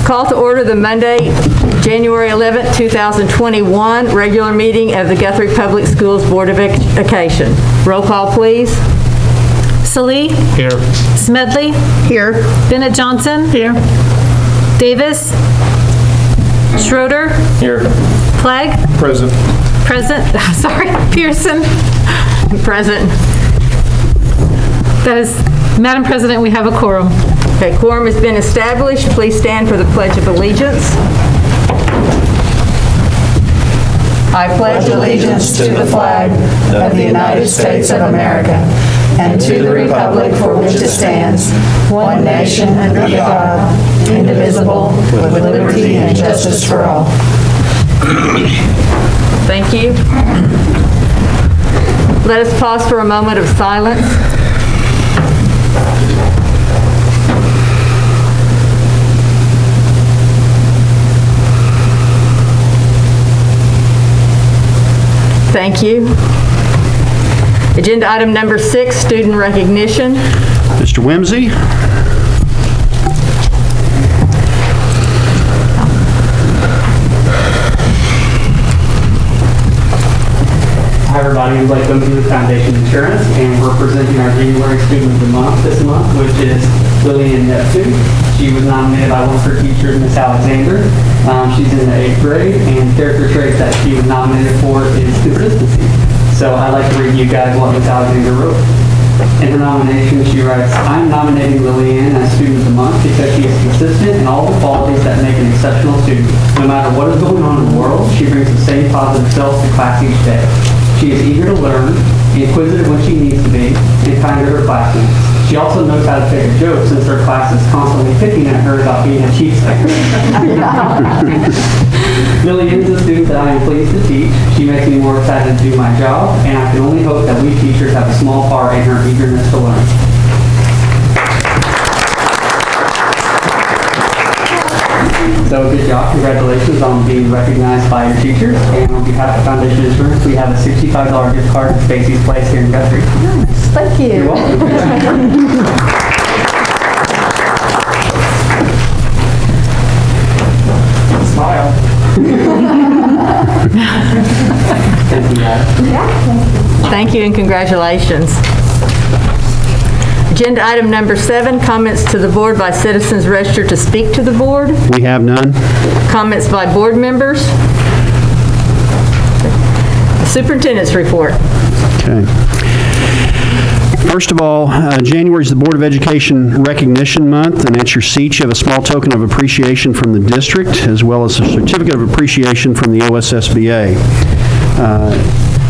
Call to order the Monday, January 11th, 2021, regular meeting of the Guthrie Public Schools Board of Education. Roll call, please. Salee. Here. Smedley. Here. Bennett Johnson. Here. Davis. Schroeder. Here. Clegg. Present. Present. Sorry. Pearson. Present. That is, Madam President, we have a quorum. Okay, quorum has been established. Please stand for the Pledge of Allegiance. I pledge allegiance to the flag of the United States of America and to the republic for which it stands, one nation under God, indivisible, with liberty and justice for all. Thank you. Let us pause for a moment of silence. Thank you. Agenda item number 6, student recognition. Mr. Whimsy. Hi everybody, we'd like to welcome you to Foundation Insurance, and we're presenting our January Student of the Month this month, which is Lillian Neptune. She was nominated by one of her teachers, Miss Alexander. She's in the 8th grade, and character traits that she was nominated for is consistency. So I'd like to read you guys what Miss Alexander wrote. In her nomination, she writes, I'm nominating Lillian as Student of the Month because she is consistent in all the qualities that make an exceptional student. No matter what is going on in the world, she brings the same positive self to class each day. She is eager to learn, inquisitive when she needs to be, and kind to her classmates. She also knows how to take a joke since her class is constantly picking at her about being a cheapskate. Lillian is a student that I am pleased to teach. She makes me more excited to do my job, and I can only hope that we teachers have a small part in her eagerness to learn. So good job. Congratulations on being recognized by your teachers. And on behalf of Foundation Insurance, we have a $65 gift card to Stacy's Place here in Guthrie. Nice. Thank you. You're welcome. Smile. Thank you, guys. Thank you and congratulations. Agenda item number 7, comments to the board by citizens registered to speak to the board. We have none. Comments by board members. Superintendents report. Okay. First of all, January is the Board of Education Recognition Month, and at your seat you have a small token of appreciation from the district, as well as a certificate of appreciation from the OSSBA.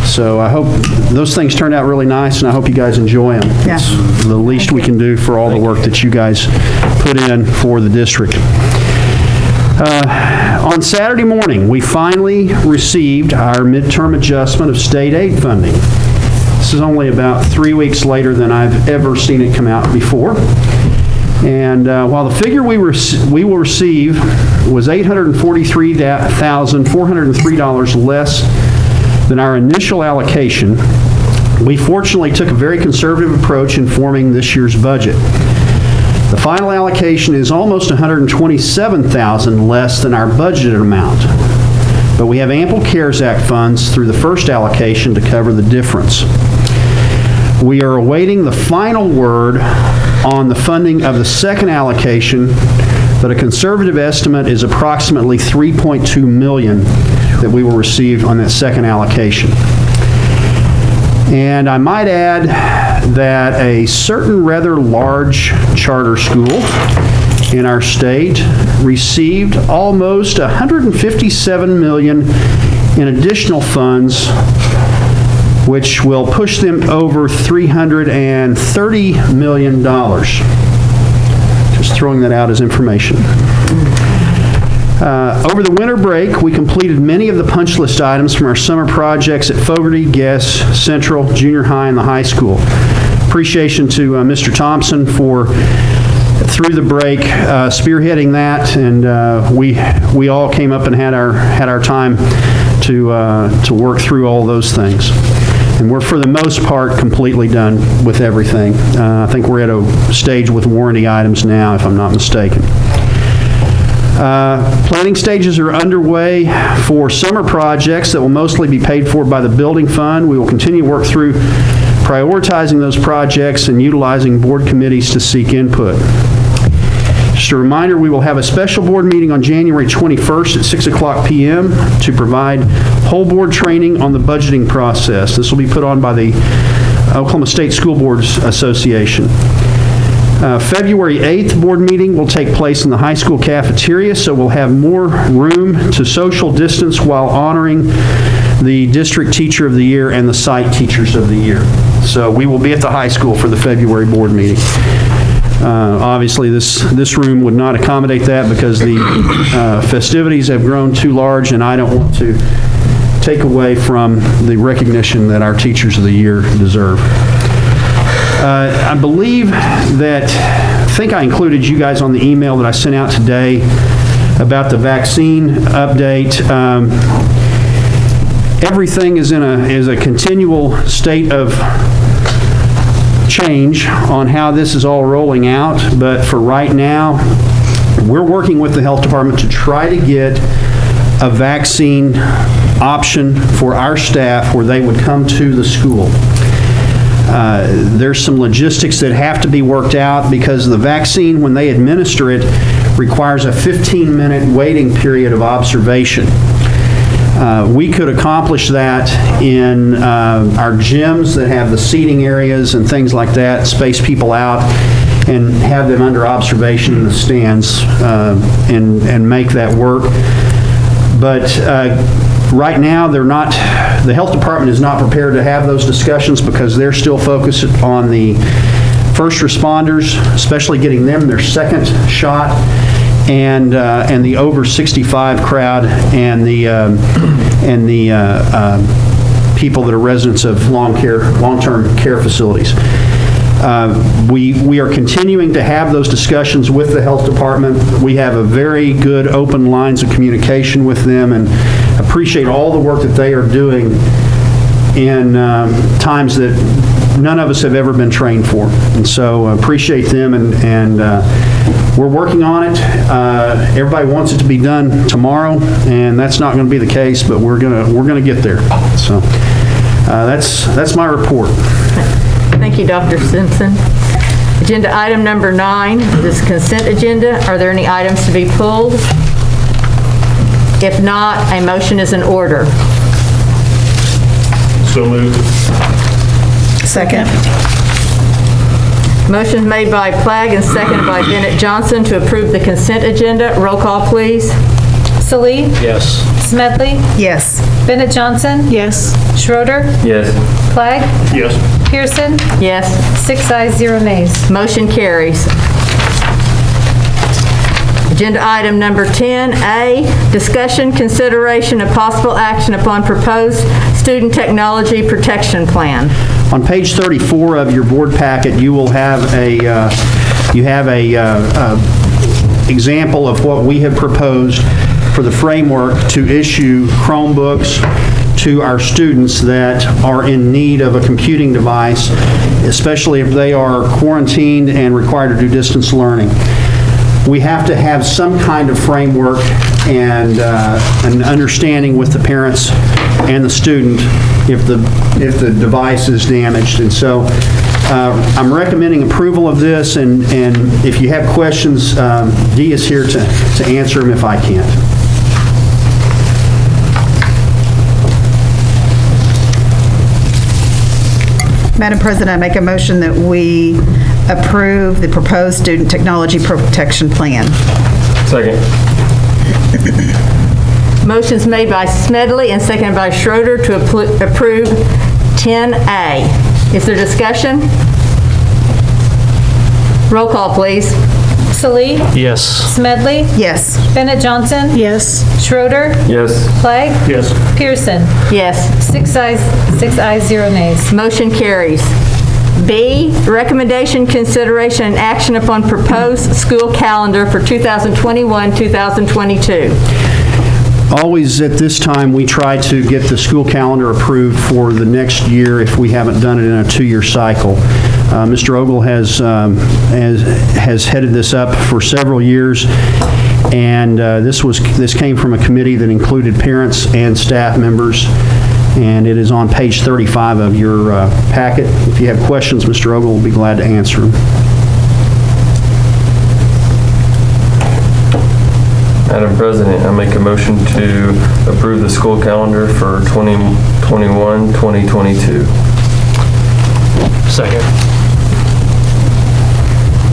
So I hope those things turned out really nice, and I hope you guys enjoy them. Yeah. It's the least we can do for all the work that you guys put in for the district. On Saturday morning, we finally received our midterm adjustment of state aid funding. This is only about 3 weeks later than I've ever seen it come out before. And while the figure we will receive was $843,403 less than our initial allocation, we fortunately took a very conservative approach in forming this year's budget. The final allocation is almost $127,000 less than our budgeted amount, but we have ample CARES Act funds through the first allocation to cover the difference. We are awaiting the final word on the funding of the second allocation, but a conservative estimate is approximately $3.2 million that we will receive on that second allocation. And I might add that a certain rather large charter school in our state received almost $157 million in additional funds, which will push them over $330 million. Just throwing that out as information. Over the winter break, we completed many of the punch list items from our summer projects at Fogarty, Guess, Central, Junior High, and the high school. Appreciation to Mr. Thompson for, through the break, spearheading that, and we all came up and had our time to work through all those things. And we're, for the most part, completely done with everything. I think we're at a stage with warranty items now, if I'm not mistaken. Planning stages are underway for summer projects that will mostly be paid for by the building fund. We will continue to work through prioritizing those projects and utilizing board committees to seek input. Just a reminder, we will have a special board meeting on January 21st at 6:00 p.m. to provide whole board training on the budgeting process. This will be put on by the Oklahoma State School Boards Association. February 8th board meeting will take place in the high school cafeteria, so we'll have more room to social distance while honoring the District Teacher of the Year and the Site Teachers of the Year. So we will be at the high school for the February board meeting. Obviously, this room would not accommodate that because the festivities have grown too large, and I don't want to take away from the recognition that our Teachers of the Year deserve. I believe that, I think I included you guys on the email that I sent out today about the vaccine update. Everything is a continual state of change on how this is all rolling out, but for right now, we're working with the health department to try to get a vaccine option for our staff where they would come to the school. There's some logistics that have to be worked out because the vaccine, when they administer it, requires a 15-minute waiting period of observation. We could accomplish that in our gyms that have the seating areas and things like that, space people out, and have them under observation in the stands and make that work. But right now, the health department is not prepared to have those discussions because they're still focused on the first responders, especially getting them their second shot, and the over 65 crowd and the people that are residents of long-term care facilities. We are continuing to have those discussions with the health department. We have a very good open lines of communication with them and appreciate all the work that they are doing in times that none of us have ever been trained for. And so appreciate them, and we're working on it. Everybody wants it to be done tomorrow, and that's not going to be the case, but we're going to get there. So that's my report. Thank you, Dr. Simpson. Agenda item number 9, this consent agenda. Are there any items to be pulled? If not, a motion is in order. So moved. Second. Motion made by Flagg and seconded by Bennett Johnson to approve the consent agenda. Roll call, please. Salee, Yes. Smedley, Yes. Bennett Johnson, Yes. Schroeder, Yes. Flagg, Yes. Pearson, Yes. 6 ayes, 0 nays. Motion carries. Agenda item number 10A, discussion, consideration, and possible action upon proposed student technology protection plan. On page 34 of your board packet, you will have a example of what we have proposed for the framework to issue Chromebooks to our students that are in need of a computing device, especially if they are quarantined and required to do distance learning. We have to have some kind of framework and an understanding with the parents and the student if the device is damaged. And so I'm recommending approval of this, and if you have questions, Dee is here to answer them if I can't. Madam President, I make a motion that we approve the proposed student technology protection plan. Second. Motion's made by Smedley and seconded by Schroeder to approve 10A. Is there discussion? Roll call, please. Salee, Yes. Smedley, Yes. Bennett Johnson, Yes. Schroeder, Yes. Flagg, Yes. Pearson, Yes. 6 ayes, 0 nays. Motion carries. B, recommendation, consideration, and action upon proposed school calendar for 2021-2022. Always at this time, we try to get the school calendar approved for the next year if we haven't done it in a 2-year cycle. Mr. Ogle has headed this up for several years, And this came from a committee that included parents and staff members, and it is on page 35 of your packet. If you have questions, Mr. Ogle will be glad to answer them. Madam President, I make a motion to approve the school calendar for 2021-2022. Second.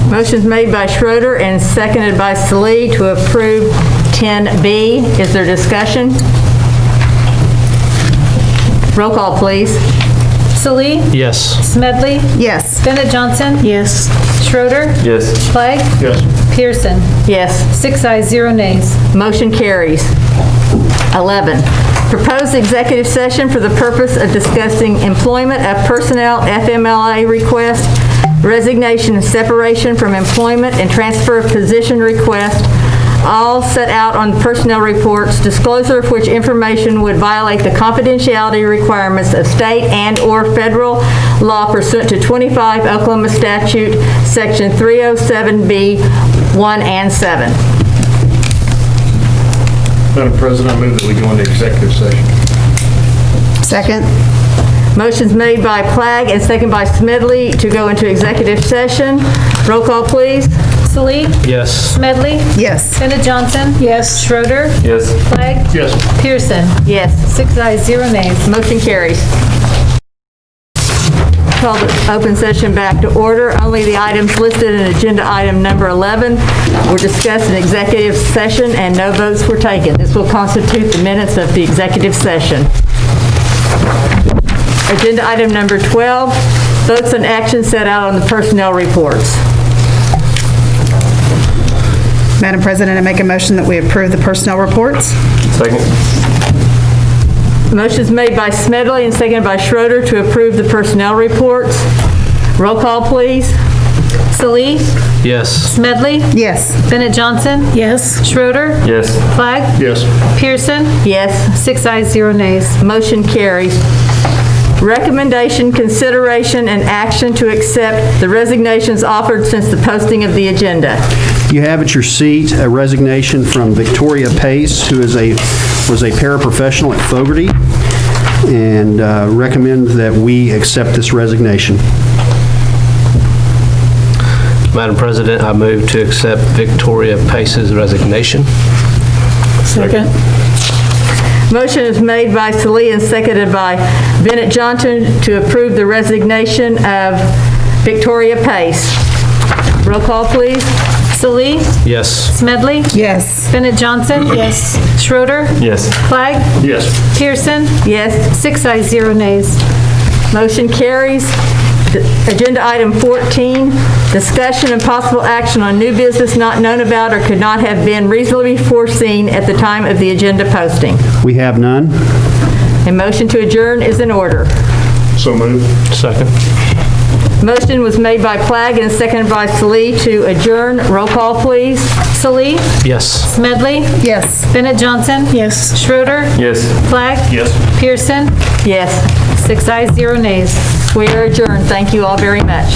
Motion's made by Schroeder and seconded by Salee to approve 10B. Is there discussion? Roll call, please. Salee, Yes. Smedley, Yes. Bennett Johnson, Yes. Schroeder, Yes. Flagg, Yes. Pearson. Yes. 6 ayes, 0 nays. Motion carries. 11, proposed executive session for the purpose of discussing employment of personnel FMLA request, resignation and separation from employment, and transfer of position request, all set out on the personnel reports, disclosure of which information would violate the confidentiality requirements of state and/or federal law pursuant to 25 Oklahoma statute, section 307B, 1 and 7. Madam President, I move that we go into executive session. Second? Motion's made by Flagg and seconded by Smedley to go into executive session. Roll call, please. Salee, Yes. Smedley, Yes. Bennett Johnson. Yes. Schroeder, Yes. Flagg, Yes. Pearson. Yes. 6 ayes, 0 nays. Motion carries. Call the open session back to order. Only the items listed in agenda item number 11 were discussed in executive session and no votes were taken. This will constitute the minutes of the executive session. Agenda item number 12, votes and actions set out on the personnel reports. Madam President, I make a motion that we approve the personnel reports. Second. Motion's made by Smedley and seconded by Schroeder to approve the personnel reports. Roll call, please. Salee, Yes. Smedley, Yes. Bennett Johnson. Yes. Schroeder, Yes. Flagg, Yes. Pearson. Yes. 6 ayes, 0 nays. Motion carries. Recommendation, consideration, and action to accept the resignations offered since the posting of the agenda. You have at your seat a resignation from Victoria Pace, who was a paraprofessional at Fogarty, and recommend that we accept this resignation. Madam President, I move to accept Victoria Pace's resignation. Second? Motion is made by Salee and seconded by Bennett Johnson to approve the resignation of Victoria Pace. Roll call, please. Salee, Yes. Smedley, Yes. Bennett Johnson. Yes. Schroeder, Yes. Flagg, Yes. Pearson. Yes. 6 ayes, 0 nays. Motion carries. Agenda item 14, discussion and possible action on new business not known about or could not have been reasonably foreseen at the time of the agenda posting. We have none. A motion to adjourn is in order. So moved. Second. Motion was made by Flagg and seconded by Salee to adjourn. Roll call, please. Salee, Yes. Smedley, Yes. Bennett Johnson. Yes. Schroeder, Yes. Flagg, Yes. Pearson. Yes. 6 ayes, 0 nays. We are adjourned. Thank you all very much.